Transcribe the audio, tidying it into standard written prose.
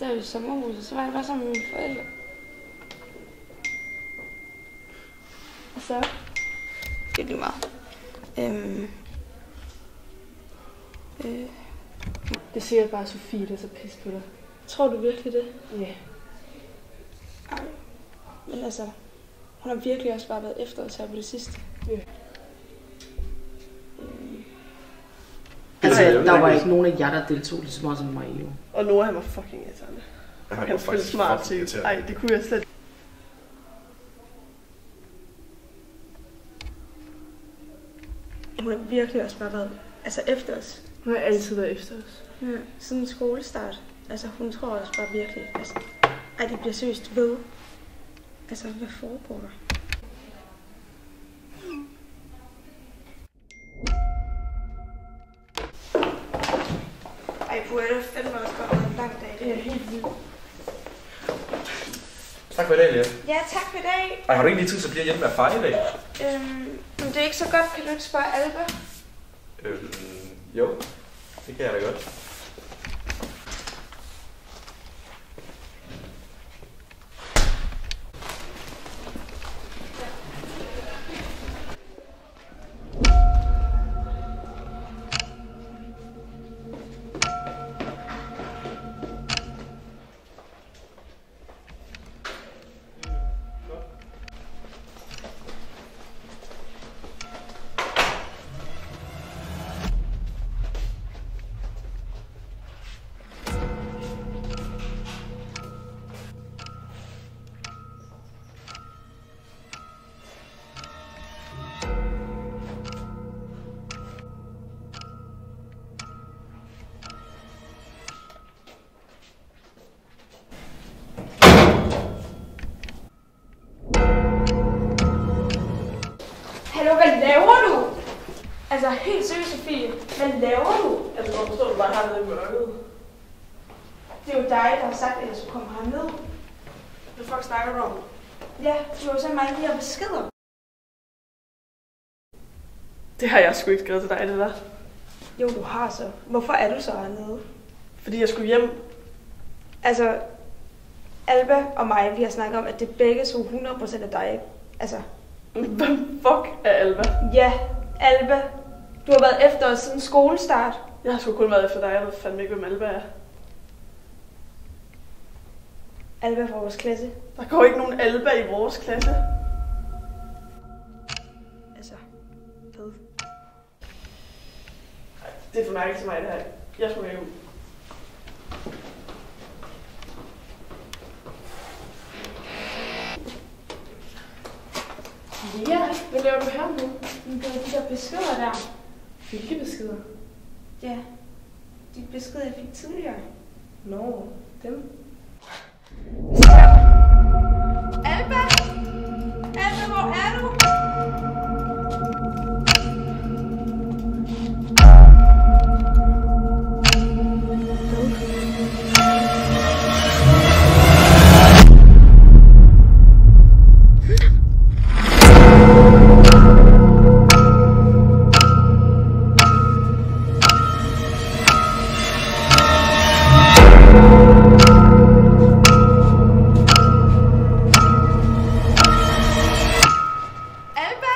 der var i sommerhuset, så var jeg bare sammen med mine forældre. Og så? Det er lige meget. Det er sikkert bare Sofie, der er så pisse på dig. Tror du virkelig det? Ja. Ej. Men altså, hun har virkelig også bare været efter os her på det sidste. Ja. Altså, der var ikke nogen af jer, der deltog lige så meget som mig, jo. Og Noah, han var fucking irriterende. Han spillede smart til. Ej, det kunne jeg slet. Hun har virkelig også bare været efter os. Hun har altid været efter os. Ja, siden skolestart. Altså, hun tror også bare virkelig, at de bliver seriøst ved. Altså, hvad foregår der? Ej, det er fandme også godt været en lang dag. Det er helt vildt. Tak for i dag, Lea. Ja, tak for i dag. Ej, har du ikke lige tid, så bliver hjemme med at fejre i dag? Men det er ikke så godt. Kan du ikke spørge Alba? Jo. Det kan jeg da godt. Hallo, hvad laver du? Altså, helt seriøst, Sofie. Hvad laver du? Altså, hvorfor står du bare hernede i mørket? Det er jo dig, der har sagt, at jeg skulle komme herned. Hvad fuck snakker du om? Ja, du har så mange de her beskeder. Det har jeg sgu ikke skrevet til dig, det der. Jo, du har så. Hvorfor er du så hernede? Fordi jeg skulle hjem. Altså, Alba og mig, vi har snakket om, at det begge så 100% af dig. Altså, Hvad fuck er Alba? ja, Alba. Du har været efter os siden skolestart. Jeg har sgu kun været efter dig, jeg ved fandme ikke, hvem Alba er. Alba fra vores klasse. Der går ikke nogen Alba i vores klasse. Altså, fed. Det er for mærkeligt til mig, det her. Jeg skulle hjem. Ja, hvad laver du her nu? Det var de der beskeder der. Hvilke beskeder? Ja, de beskeder, jeg fik tidligere. Nå, dem. Alba! Alba, hvor er du? Alba!